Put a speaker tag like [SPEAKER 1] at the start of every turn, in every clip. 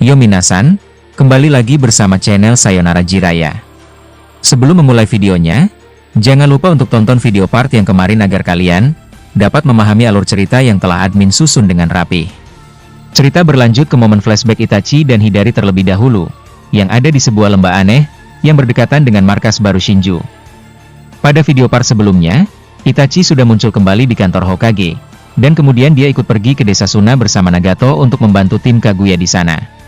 [SPEAKER 1] Yo minasan, kembali lagi bersama channel Sayonara Jiraiya. Sebelum memulai videonya, jangan lupa untuk tonton video part yang kemarin agar kalian dapat memahami alur cerita yang telah admin susun dengan rapi. Cerita berlanjut ke momen flashback Itachi dan Hidari terlebih dahulu, yang ada di sebuah lembah aneh yang berdekatan dengan markas baru Shinju. Pada video part sebelumnya, Itachi sudah muncul kembali di kantor Hokage, dan kemudian dia ikut pergi ke desa Suna bersama Nagato untuk membantu tim Kaguya di sana.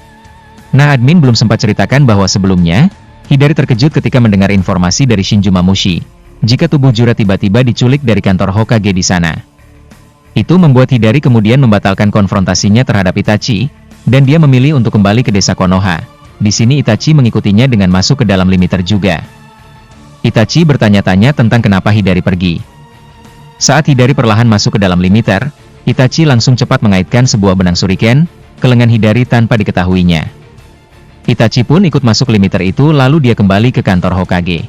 [SPEAKER 1] Nah, admin belum sempat ceritakan bahwa sebelumnya, Hidari terkejut ketika mendengar informasi dari Shinju Mamushi, jika tubuh Jura tiba-tiba diculik dari kantor Hokage di sana. Itu membuat Hidari kemudian membatalkan konfrontasinya terhadap Itachi, dan dia memilih untuk kembali ke desa Konoha. Di sini Itachi mengikutinya dengan masuk ke dalam limiter juga. Itachi bertanya-tanya tentang kenapa Hidari pergi. Saat Hidari perlahan masuk ke dalam limiter, Itachi langsung cepat mengaitkan sebuah benang shuriken ke lengan Hidari tanpa diketahuinya. Itachi pun ikut masuk limiter itu lalu dia kembali ke kantor Hokage.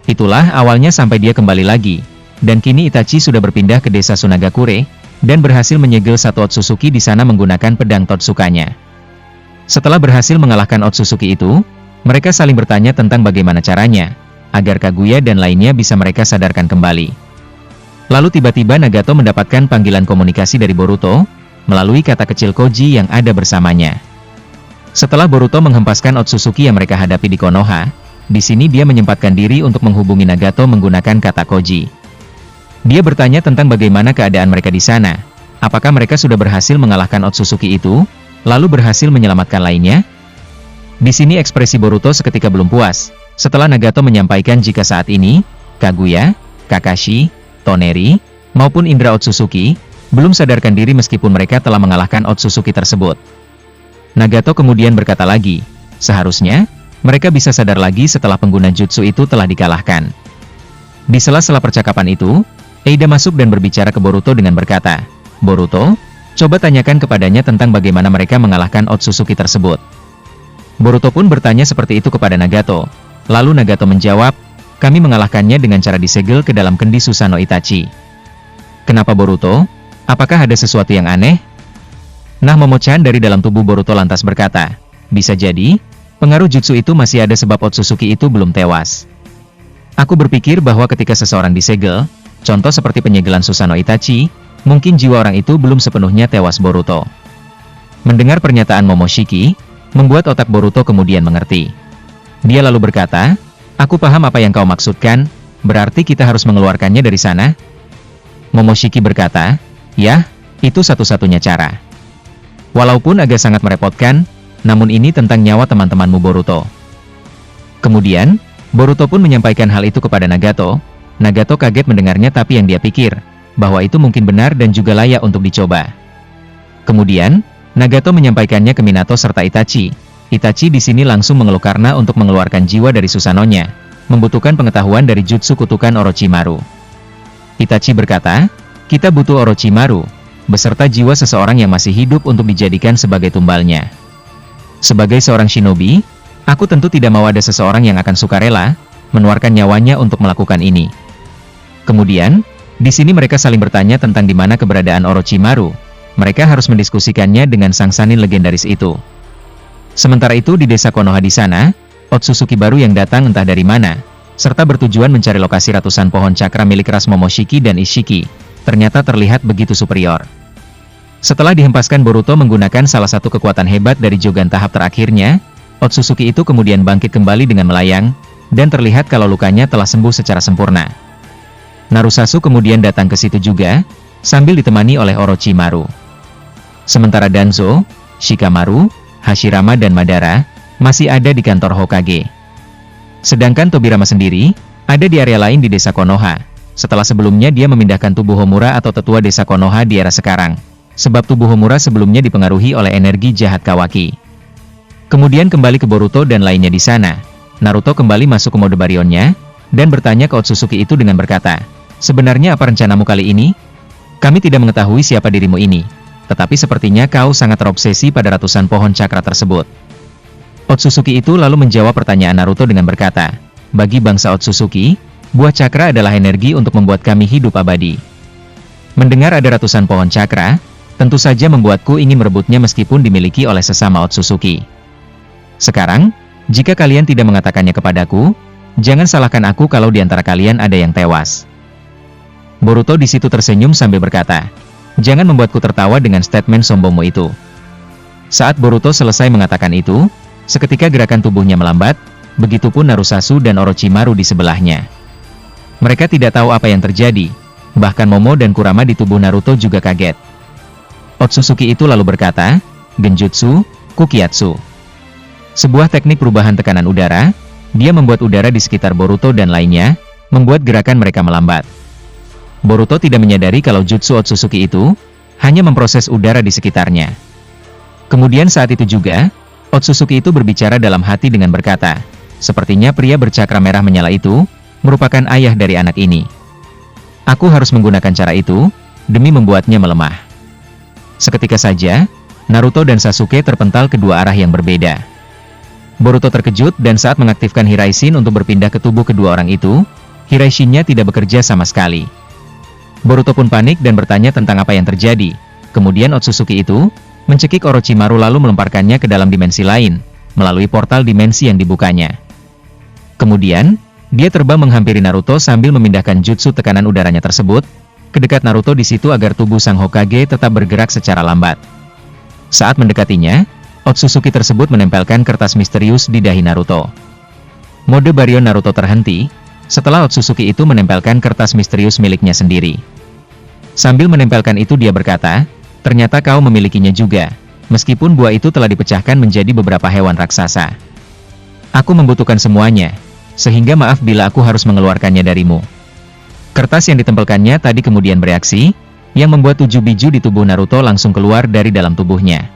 [SPEAKER 1] Itulah awalnya sampai dia kembali lagi, dan kini Itachi sudah berpindah ke desa Sunagakure, dan berhasil menyegel satu Otsutsuki di sana menggunakan pedang Totsukanya. Setelah berhasil mengalahkan Otsutsuki itu, mereka saling bertanya tentang bagaimana caranya, agar Kaguya dan lainnya bisa mereka sadarkan kembali. Lalu tiba-tiba Nagato mendapatkan panggilan komunikasi dari Boruto, melalui kata kecil Koji yang ada bersamanya. Setelah Boruto menghempaskan Otsutsuki yang mereka hadapi di Konoha, di sini dia menyempatkan diri untuk menghubungi Nagato menggunakan kata Koji. Dia bertanya tentang bagaimana keadaan mereka di sana, apakah mereka sudah berhasil mengalahkan Otsutsuki itu, lalu berhasil menyelamatkan lainnya? Di sini ekspresi Boruto seketika belum puas, setelah Nagato menyampaikan jika saat ini, Kaguya, Kakashi, Toneri, maupun Indra Otsutsuki, belum sadarkan diri meskipun mereka telah mengalahkan Otsutsuki tersebut. Nagato kemudian berkata lagi, seharusnya, mereka bisa sadar lagi setelah pengguna jutsu itu telah dikalahkan. Di sela-sela percakapan itu, Eida masuk dan berbicara ke Boruto dengan berkata, Boruto, coba tanyakan kepadanya tentang bagaimana mereka mengalahkan Otsutsuki tersebut. Boruto pun bertanya seperti itu kepada Nagato, lalu Nagato menjawab, kami mengalahkannya dengan cara disegel ke dalam kendi Susanoo Itachi. Kenapa Boruto? Apakah ada sesuatu yang aneh? Nah, Momo-chan dari dalam tubuh Boruto lantas berkata, bisa jadi, pengaruh jutsu itu masih ada sebab Otsutsuki itu belum tewas. Aku berpikir bahwa ketika seseorang disegel, contoh seperti penyegelan Susanoo Itachi, mungkin jiwa orang itu belum sepenuhnya tewas Boruto. Mendengar pernyataan Momoshiki, membuat otak Boruto kemudian mengerti. Dia lalu berkata, aku paham apa yang kau maksudkan, berarti kita harus mengeluarkannya dari sana? Momoshiki berkata, ya, itu satu-satunya cara. Walaupun agak sangat merepotkan, namun ini tentang nyawa teman-temanmu Boruto. Kemudian, Boruto pun menyampaikan hal itu kepada Nagato. Nagato kaget mendengarnya tapi yang dia pikir, bahwa itu mungkin benar dan juga layak untuk dicoba. Kemudian, Nagato menyampaikannya ke Minato serta Itachi. Itachi di sini langsung mengeluh karena untuk mengeluarkan jiwa dari Susanoo-nya, membutuhkan pengetahuan dari jutsu kutukan Orochimaru. Itachi berkata, kita butuh Orochimaru, beserta jiwa seseorang yang masih hidup untuk dijadikan sebagai tumbalnya. Sebagai seorang shinobi, aku tentu tidak mau ada seseorang yang akan sukarela mengeluarkan nyawanya untuk melakukan ini. Kemudian, di sini mereka saling bertanya tentang di mana keberadaan Orochimaru. Mereka harus mendiskusikannya dengan sang sanin legendaris itu. Sementara itu di desa Konoha di sana, Otsutsuki baru yang datang entah dari mana, serta bertujuan mencari lokasi ratusan pohon cakra milik ras Momoshiki dan Ishiki, ternyata terlihat begitu superior. Setelah dihempaskan Boruto menggunakan salah satu kekuatan hebat dari Jogan tahap terakhirnya, Otsutsuki itu kemudian bangkit kembali dengan melayang, dan terlihat kalau lukanya telah sembuh secara sempurna. Narusasu kemudian datang ke situ juga, sambil ditemani oleh Orochimaru. Sementara Danzo, Shikamaru, Hashirama dan Madara masih ada di kantor Hokage. Sedangkan Tobirama sendiri ada di area lain di desa Konoha, setelah sebelumnya dia memindahkan tubuh Homura atau tetua desa Konoha di era sekarang, sebab tubuh Homura sebelumnya dipengaruhi oleh energi jahat Kawaki. Kemudian kembali ke Boruto dan lainnya di sana, Naruto kembali masuk ke mode Barionnya, dan bertanya ke Otsutsuki itu dengan berkata, sebenarnya apa rencanamu kali ini? Kami tidak mengetahui siapa dirimu ini. Tetapi sepertinya kau sangat terobsesi pada ratusan pohon cakra tersebut. Otsutsuki itu lalu menjawab pertanyaan Naruto dengan berkata, bagi bangsa Otsutsuki, buah cakra adalah energi untuk membuat kami hidup abadi. Mendengar ada ratusan pohon cakra, tentu saja membuatku ingin merebutnya meskipun dimiliki oleh sesama Otsutsuki. Sekarang, jika kalian tidak mengatakannya kepadaku, jangan salahkan aku kalau di antara kalian ada yang tewas. Boruto di situ tersenyum sambil berkata, jangan membuatku tertawa dengan statement sombongmu itu. Saat Boruto selesai mengatakan itu, seketika gerakan tubuhnya melambat, begitupun Narusasu dan Orochimaru di sebelahnya. Mereka tidak tahu apa yang terjadi, bahkan Momo dan Kurama di tubuh Naruto juga kaget. Otsutsuki itu lalu berkata, Genjutsu, Kukiatsu. Sebuah teknik perubahan tekanan udara, dia membuat udara di sekitar Boruto dan lainnya, membuat gerakan mereka melambat. Boruto tidak menyadari kalau jutsu Otsutsuki itu, hanya memproses udara di sekitarnya. Kemudian saat itu juga, Otsutsuki itu berbicara dalam hati dengan berkata, sepertinya pria bercakra merah menyala itu, merupakan ayah dari anak ini. Aku harus menggunakan cara itu, demi membuatnya melemah. Seketika saja, Naruto dan Sasuke terpental ke dua arah yang berbeda. Boruto terkejut dan saat mengaktifkan Hiraishin untuk berpindah ke tubuh kedua orang itu, Hiraishin-nya tidak bekerja sama sekali. Boruto pun panik dan bertanya tentang apa yang terjadi. Kemudian Otsutsuki itu mencekik Orochimaru lalu melemparkannya ke dalam dimensi lain, melalui portal dimensi yang dibukanya. Kemudian, dia terbang menghampiri Naruto sambil memindahkan jutsu tekanan udaranya tersebut ke dekat Naruto di situ agar tubuh sang Hokage tetap bergerak secara lambat. Saat mendekatinya, Otsutsuki tersebut menempelkan kertas misterius di dahi Naruto. Mode Baryon Naruto terhenti, setelah Otsutsuki itu menempelkan kertas misterius miliknya sendiri. Sambil menempelkan itu dia berkata, ternyata kau memilikinya juga, meskipun buah itu telah dipecahkan menjadi beberapa hewan raksasa. Aku membutuhkan semuanya, sehingga maaf bila aku harus mengeluarkannya darimu. Kertas yang ditempelkannya tadi kemudian bereaksi, yang membuat 7 biju di tubuh Naruto langsung keluar dari dalam tubuhnya.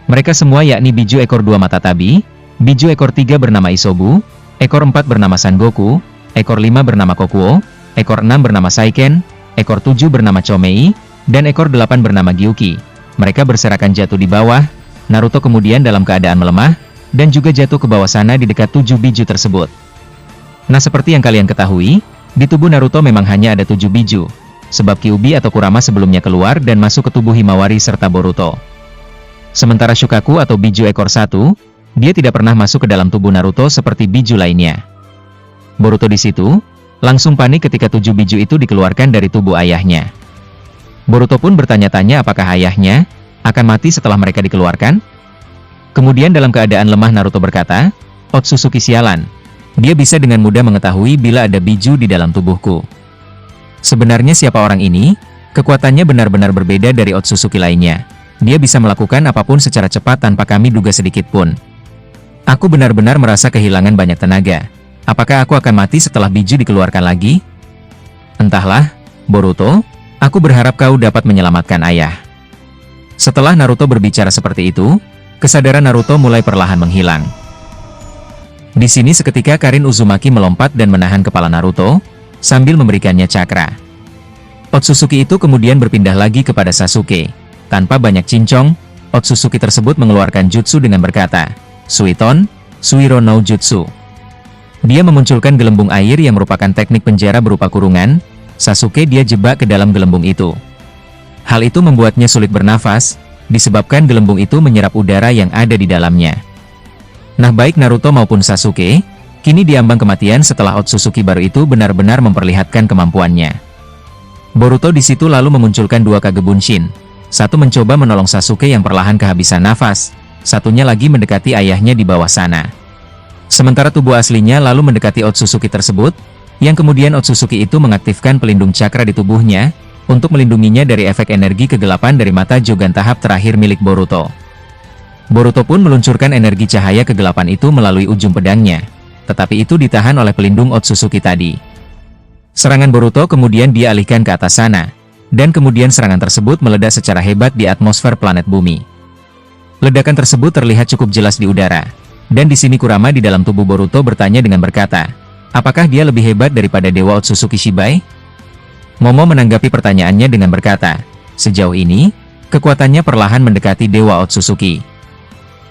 [SPEAKER 1] Mereka semua yakni biju ekor 2 mata tabi, biju ekor 3 bernama Isobu, ekor 4 bernama Sangoku, ekor 5 bernama Kokuo, ekor 6 bernama Saiken, ekor 7 bernama Chomei, dan ekor 8 bernama Gyuki. Mereka berserakan jatuh di bawah, Naruto kemudian dalam keadaan melemah, dan juga jatuh ke bawah sana di dekat 7 biju tersebut. Nah seperti yang kalian ketahui, di tubuh Naruto memang hanya ada 7 biju, sebab Kyuubi atau Kurama sebelumnya keluar dan masuk ke tubuh Himawari serta Boruto. Sementara Shukaku atau biju ekor 1, dia tidak pernah masuk ke dalam tubuh Naruto seperti biju lainnya. Boruto di situ, langsung panik ketika 7 biju itu dikeluarkan dari tubuh ayahnya. Boruto pun bertanya-tanya apakah ayahnya akan mati setelah mereka dikeluarkan? Kemudian dalam keadaan lemah Naruto berkata, Otsutsuki sialan. Dia bisa dengan mudah mengetahui bila ada biju di dalam tubuhku. Sebenarnya siapa orang ini? Kekuatannya benar-benar berbeda dari Otsutsuki lainnya. Dia bisa melakukan apapun secara cepat tanpa kami duga sedikit pun. Aku benar-benar merasa kehilangan banyak tenaga. Apakah aku akan mati setelah biju dikeluarkan lagi? Entahlah, Boruto, aku berharap kau dapat menyelamatkan ayah. Setelah Naruto berbicara seperti itu, kesadaran Naruto mulai perlahan menghilang. Di sini seketika Karin Uzumaki melompat dan menahan kepala Naruto, sambil memberikannya cakra. Otsutsuki itu kemudian berpindah lagi kepada Sasuke. Tanpa banyak cincong, Otsutsuki tersebut mengeluarkan jutsu dengan berkata, Suiton, Suiro no Jutsu. Dia memunculkan gelembung air yang merupakan teknik penjara berupa kurungan, Sasuke dia jebak ke dalam gelembung itu. Hal itu membuatnya sulit bernafas, disebabkan gelembung itu menyerap udara yang ada di dalamnya. Nah baik Naruto maupun Sasuke, kini diambang kematian setelah Otsutsuki baru itu benar-benar memperlihatkan kemampuannya. Boruto di situ lalu memunculkan 2 Kage Bunshin. Satu mencoba menolong Sasuke yang perlahan kehabisan nafas, satunya lagi mendekati ayahnya di bawah sana. Sementara tubuh aslinya lalu mendekati Otsutsuki tersebut, yang kemudian Otsutsuki itu mengaktifkan pelindung cakra di tubuhnya, untuk melindunginya dari efek energi kegelapan dari mata Jogan tahap terakhir milik Boruto. Boruto pun meluncurkan energi cahaya kegelapan itu melalui ujung pedangnya, tetapi itu ditahan oleh pelindung Otsutsuki tadi. Serangan Boruto kemudian dia alihkan ke atas sana, dan kemudian serangan tersebut meledak secara hebat di atmosfer planet bumi. Ledakan tersebut terlihat cukup jelas di udara, dan di sini Kurama di dalam tubuh Boruto bertanya dengan berkata, apakah dia lebih hebat daripada Dewa Otsutsuki Shibai? Momo menanggapi pertanyaannya dengan berkata, sejauh ini, kekuatannya perlahan mendekati Dewa Otsutsuki.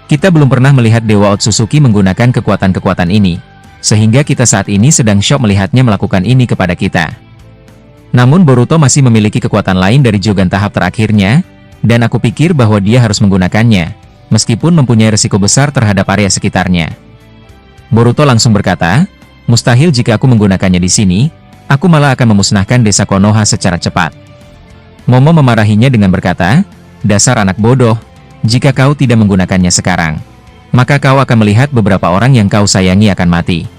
[SPEAKER 1] Kita belum pernah melihat Dewa Otsutsuki menggunakan kekuatan-kekuatan ini, sehingga kita saat ini sedang syok melihatnya melakukan ini kepada kita. Namun Boruto masih memiliki kekuatan lain dari Jogan tahap terakhirnya, dan aku pikir bahwa dia harus menggunakannya, meskipun mempunyai risiko besar terhadap area sekitarnya. Boruto langsung berkata, mustahil jika aku menggunakannya di sini, aku malah akan memusnahkan desa Konoha secara cepat. Momo memarahinya dengan berkata, dasar anak bodoh, jika kau tidak menggunakannya sekarang, maka kau akan melihat beberapa orang yang kau sayangi akan mati.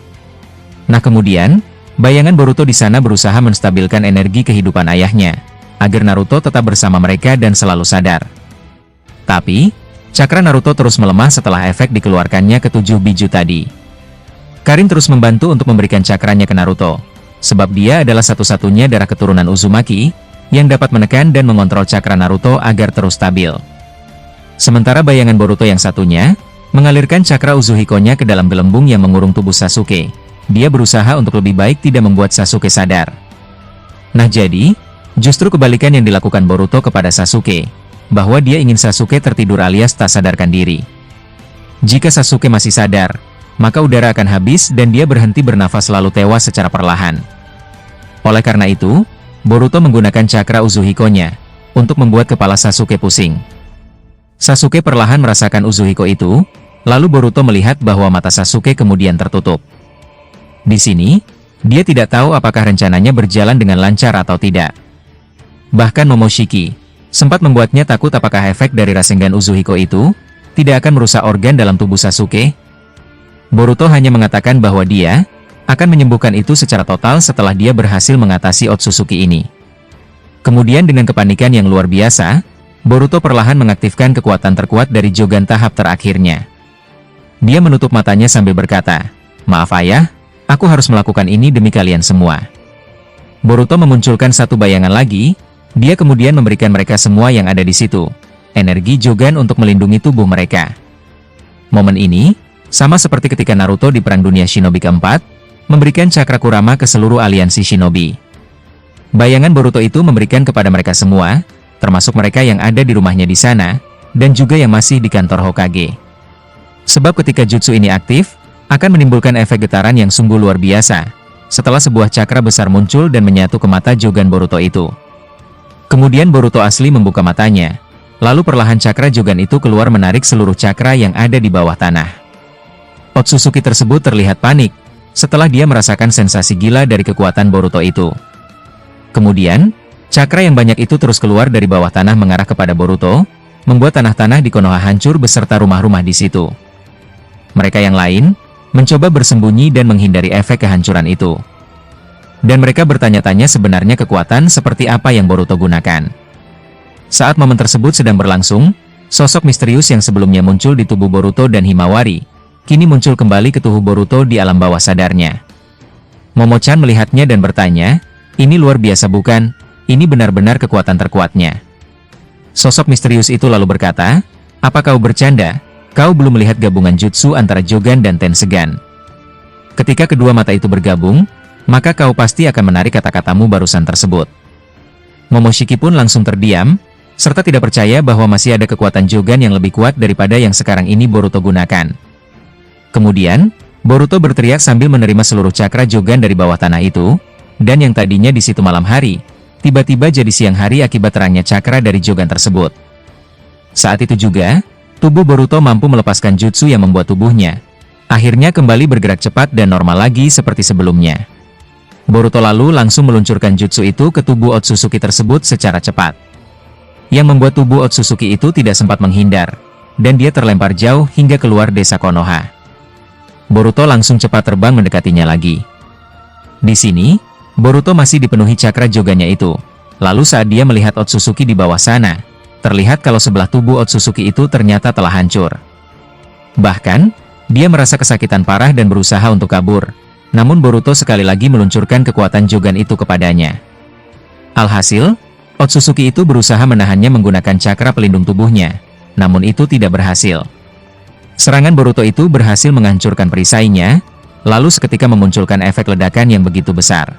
[SPEAKER 1] Nah kemudian, bayangan Boruto di sana berusaha menstabilkan energi kehidupan ayahnya, agar Naruto tetap bersama mereka dan selalu sadar. Tapi, cakra Naruto terus melemah setelah efek dikeluarkannya ke-7 biju tadi. Karin terus membantu untuk memberikan cakranya ke Naruto, sebab dia adalah satu-satunya darah keturunan Uzumaki, yang dapat menekan dan mengontrol cakra Naruto agar terus stabil. Sementara bayangan Boruto yang satunya, mengalirkan cakra Uzuhiko-nya ke dalam gelembung yang mengurung tubuh Sasuke. Dia berusaha untuk lebih baik tidak membuat Sasuke sadar. Nah jadi, justru kebalikan yang dilakukan Boruto kepada Sasuke, bahwa dia ingin Sasuke tertidur alias tak sadarkan diri. Jika Sasuke masih sadar, maka udara akan habis dan dia berhenti bernafas lalu tewas secara perlahan. Oleh karena itu, Boruto menggunakan cakra Uzuhiko-nya untuk membuat kepala Sasuke pusing. Sasuke perlahan merasakan Uzuhiko itu, lalu Boruto melihat bahwa mata Sasuke kemudian tertutup. Di sini, dia tidak tahu apakah rencananya berjalan dengan lancar atau tidak. Bahkan Momoshiki sempat membuatnya takut apakah efek dari Rasengan Uzuhiko itu tidak akan merusak organ dalam tubuh Sasuke. Boruto hanya mengatakan bahwa dia akan menyembuhkan itu secara total setelah dia berhasil mengatasi Otsutsuki ini. Kemudian dengan kepanikan yang luar biasa, Boruto perlahan mengaktifkan kekuatan terkuat dari Jogan tahap terakhirnya. Dia menutup matanya sambil berkata, "Maaf ayah, aku harus melakukan ini demi kalian semua." Boruto memunculkan satu bayangan lagi, dia kemudian memberikan mereka semua yang ada di situ energi Jogan untuk melindungi tubuh mereka. Momen ini sama seperti ketika Naruto di Perang Dunia Shinobi keempat, memberikan cakra Kurama ke seluruh aliansi Shinobi. Bayangan Boruto itu memberikan kepada mereka semua, termasuk mereka yang ada di rumahnya di sana, dan juga yang masih di kantor Hokage. Sebab ketika jutsu ini aktif, akan menimbulkan efek getaran yang sungguh luar biasa, setelah sebuah cakra besar muncul dan menyatu ke mata Jogan Boruto itu. Kemudian Boruto asli membuka matanya, lalu perlahan cakra Jogan itu keluar menarik seluruh cakra yang ada di bawah tanah. Otsutsuki tersebut terlihat panik, setelah dia merasakan sensasi gila dari kekuatan Boruto itu. Kemudian, cakra yang banyak itu terus keluar dari bawah tanah mengarah kepada Boruto, membuat tanah-tanah di Konoha hancur beserta rumah-rumah di situ. Mereka yang lain, mencoba bersembunyi dan menghindari efek kehancuran itu. Dan mereka bertanya-tanya sebenarnya kekuatan seperti apa yang Boruto gunakan. Saat momen tersebut sedang berlangsung, sosok misterius yang sebelumnya muncul di tubuh Boruto dan Himawari, kini muncul kembali ke tubuh Boruto di alam bawah sadarnya. Momo-chan melihatnya dan bertanya, "Ini luar biasa bukan? Ini benar-benar kekuatan terkuatnya." Sosok misterius itu lalu berkata, "Apa kau bercanda? Kau belum melihat gabungan jutsu antara Jogan dan Tensegan. Ketika kedua mata itu bergabung, maka kau pasti akan menarik kata-katamu barusan tersebut." Momoshiki pun langsung terdiam, serta tidak percaya bahwa masih ada kekuatan Jogan yang lebih kuat daripada yang sekarang ini Boruto gunakan. Kemudian, Boruto berteriak sambil menerima seluruh cakra Jogan dari bawah tanah itu, dan yang tadinya di situ malam hari, tiba-tiba jadi siang hari akibat terangnya cakra dari Jogan tersebut. Saat itu juga, tubuh Boruto mampu melepaskan jutsu yang membuat tubuhnya akhirnya kembali bergerak cepat dan normal lagi seperti sebelumnya. Boruto lalu langsung meluncurkan jutsu itu ke tubuh Otsutsuki tersebut secara cepat, yang membuat tubuh Otsutsuki itu tidak sempat menghindar, dan dia terlempar jauh hingga keluar desa Konoha. Boruto langsung cepat terbang mendekatinya lagi. Di sini, Boruto masih dipenuhi cakra Jogannya itu. Lalu saat dia melihat Otsutsuki di bawah sana, terlihat kalau sebelah tubuh Otsutsuki itu ternyata telah hancur. Bahkan, dia merasa kesakitan parah dan berusaha untuk kabur. Namun Boruto sekali lagi meluncurkan kekuatan Jogan itu kepadanya. Alhasil, Otsutsuki itu berusaha menahannya menggunakan cakra pelindung tubuhnya. Namun itu tidak berhasil. Serangan Boruto itu berhasil menghancurkan perisainya, lalu seketika memunculkan efek ledakan yang begitu besar.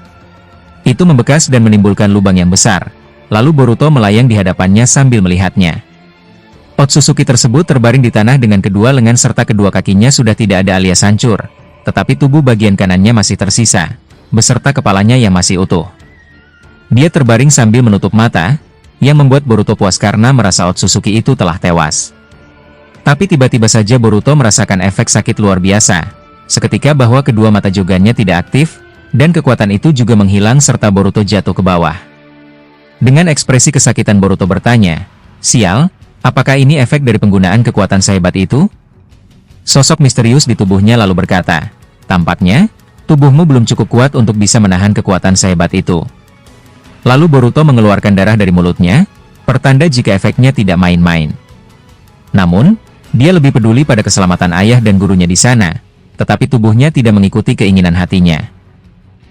[SPEAKER 1] Itu membekas dan menimbulkan lubang yang besar, lalu Boruto melayang di hadapannya sambil melihatnya. Otsutsuki tersebut terbaring di tanah dengan kedua lengan serta kedua kakinya sudah tidak ada alias hancur, tetapi tubuh bagian kanannya masih tersisa, beserta kepalanya yang masih utuh. Dia terbaring sambil menutup mata, yang membuat Boruto puas karena merasa Otsutsuki itu telah tewas. Tapi tiba-tiba saja Boruto merasakan efek sakit luar biasa. Seketika bahwa kedua mata Jogannya tidak aktif, dan kekuatan itu juga menghilang serta Boruto jatuh ke bawah. Dengan ekspresi kesakitan Boruto bertanya, "Sial, apakah ini efek dari penggunaan kekuatan sehebat itu?" Sosok misterius di tubuhnya lalu berkata, "Tampaknya, tubuhmu belum cukup kuat untuk bisa menahan kekuatan sehebat itu." Lalu Boruto mengeluarkan darah dari mulutnya, pertanda jika efeknya tidak main-main. Namun, dia lebih peduli pada keselamatan ayah dan gurunya di sana, tetapi tubuhnya tidak mengikuti keinginan hatinya.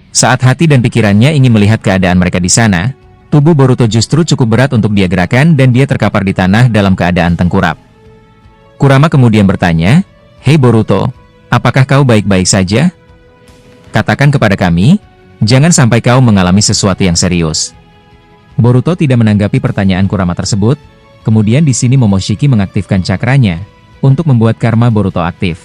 [SPEAKER 1] Saat hati dan pikirannya ingin melihat keadaan mereka di sana, tubuh Boruto justru cukup berat untuk dia gerakan dan dia terkapar di tanah dalam keadaan tengkurap. Kurama kemudian bertanya, "Hei Boruto, apakah kau baik-baik saja? Katakan kepada kami, jangan sampai kau mengalami sesuatu yang serius." Boruto tidak menanggapi pertanyaan Kurama tersebut. Kemudian di sini Momoshiki mengaktifkan cakranya untuk membuat karma Boruto aktif.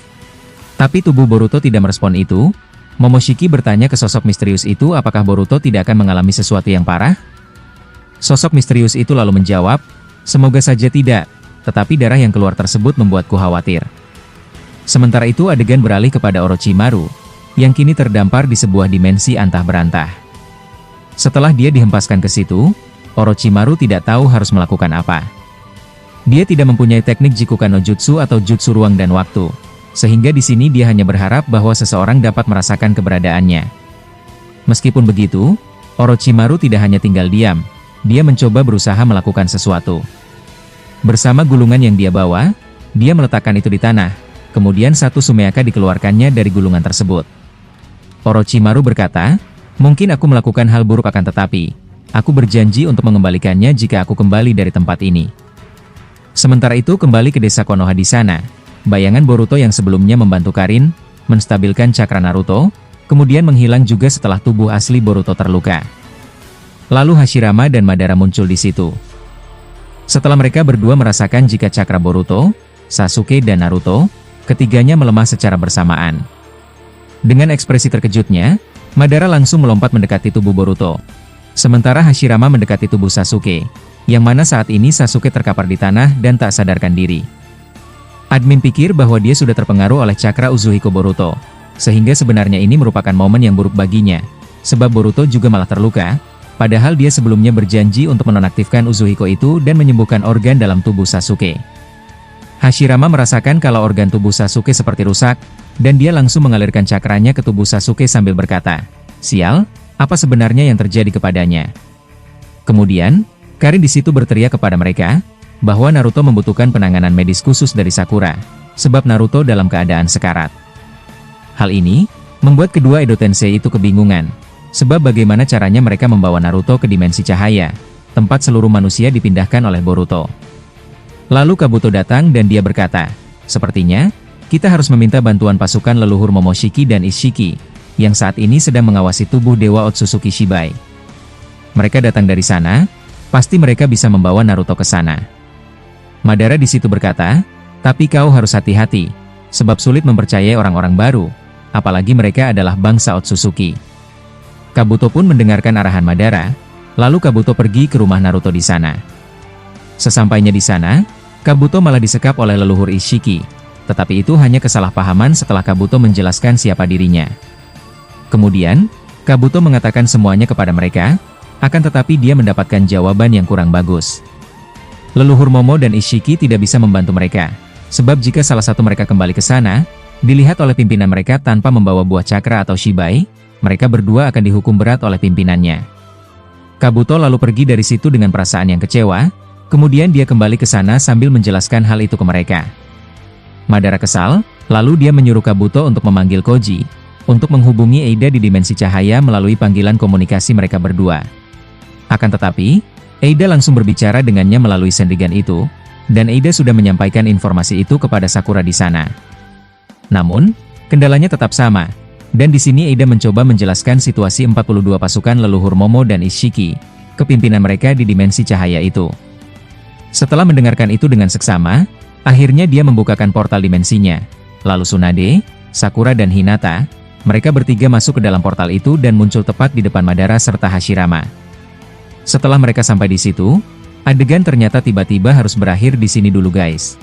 [SPEAKER 1] Tapi tubuh Boruto tidak merespon itu. Momoshiki bertanya ke sosok misterius itu apakah Boruto tidak akan mengalami sesuatu yang parah? Sosok misterius itu lalu menjawab, "Semoga saja tidak, tetapi darah yang keluar tersebut membuatku khawatir." Sementara itu adegan beralih kepada Orochimaru, yang kini terdampar di sebuah dimensi antah berantah. Setelah dia dihempaskan ke situ, Orochimaru tidak tahu harus melakukan apa. Dia tidak mempunyai teknik Jikukan no Jutsu atau jutsu ruang dan waktu, sehingga di sini dia hanya berharap bahwa seseorang dapat merasakan keberadaannya. Meskipun begitu, Orochimaru tidak hanya tinggal diam, dia mencoba berusaha melakukan sesuatu. Bersama gulungan yang dia bawa, dia meletakkan itu di tanah, kemudian satu sumeaka dikeluarkannya dari gulungan tersebut. Orochimaru berkata, "Mungkin aku melakukan hal buruk akan tetapi, aku berjanji untuk mengembalikannya jika aku kembali dari tempat ini." Sementara itu kembali ke desa Konoha di sana, bayangan Boruto yang sebelumnya membantu Karin menstabilkan cakra Naruto, kemudian menghilang juga setelah tubuh asli Boruto terluka. Lalu Hashirama dan Madara muncul di situ. Setelah mereka berdua merasakan jika cakra Boruto, Sasuke dan Naruto, ketiganya melemah secara bersamaan. Dengan ekspresi terkejutnya, Madara langsung melompat mendekati tubuh Boruto. Sementara Hashirama mendekati tubuh Sasuke, yang mana saat ini Sasuke terkapar di tanah dan tak sadarkan diri. Admin pikir bahwa dia sudah terpengaruh oleh cakra Uzuhiko Boruto, sehingga sebenarnya ini merupakan momen yang buruk baginya, sebab Boruto juga malah terluka, padahal dia sebelumnya berjanji untuk menonaktifkan Uzuhiko itu dan menyembuhkan organ dalam tubuh Sasuke. Hashirama merasakan kalau organ tubuh Sasuke seperti rusak, dan dia langsung mengalirkan cakranya ke tubuh Sasuke sambil berkata, "Sial, apa sebenarnya yang terjadi kepadanya?" Kemudian, Karin di situ berteriak kepada mereka, bahwa Naruto membutuhkan penanganan medis khusus dari Sakura, sebab Naruto dalam keadaan sekarat. Hal ini, membuat kedua Edo Tensei itu kebingungan, sebab bagaimana caranya mereka membawa Naruto ke dimensi cahaya, tempat seluruh manusia dipindahkan oleh Boruto. Lalu Kabuto datang dan dia berkata, "Sepertinya, kita harus meminta bantuan pasukan leluhur Momoshiki dan Ishiki, yang saat ini sedang mengawasi tubuh Dewa Otsutsuki Shibai. Mereka datang dari sana, pasti mereka bisa membawa Naruto ke sana." Madara di situ berkata, "Tapi kau harus hati-hati, sebab sulit mempercayai orang-orang baru, apalagi mereka adalah bangsa Otsutsuki." Kabuto pun mendengarkan arahan Madara, lalu Kabuto pergi ke rumah Naruto di sana. Sesampainya di sana, Kabuto malah disekap oleh leluhur Ishiki, tetapi itu hanya kesalahpahaman setelah Kabuto menjelaskan siapa dirinya. Kemudian, Kabuto mengatakan semuanya kepada mereka, akan tetapi dia mendapatkan jawaban yang kurang bagus. Leluhur Momo dan Ishiki tidak bisa membantu mereka, sebab jika salah satu mereka kembali ke sana, dilihat oleh pimpinan mereka tanpa membawa buah cakra atau Shibai, mereka berdua akan dihukum berat oleh pimpinannya. Kabuto lalu pergi dari situ dengan perasaan yang kecewa, kemudian dia kembali ke sana sambil menjelaskan hal itu ke mereka. Madara kesal, lalu dia menyuruh Kabuto untuk memanggil Koji, untuk menghubungi Eida di dimensi cahaya melalui panggilan komunikasi mereka berdua. Akan tetapi, Eida langsung berbicara dengannya melalui sendirian itu, dan Eida sudah menyampaikan informasi itu kepada Sakura di sana. Namun, kendalanya tetap sama, dan di sini Eida mencoba menjelaskan situasi 42 pasukan leluhur Momo dan Ishiki, kepimpinan mereka di dimensi cahaya itu. Setelah mendengarkan itu dengan seksama, akhirnya dia membukakan portal dimensinya, lalu Tsunade, Sakura dan Hinata, mereka bertiga masuk ke dalam portal itu dan muncul tepat di depan Madara serta Hashirama. Setelah mereka sampai di situ, Adegan ternyata tiba-tiba harus berakhir di sini dulu guys.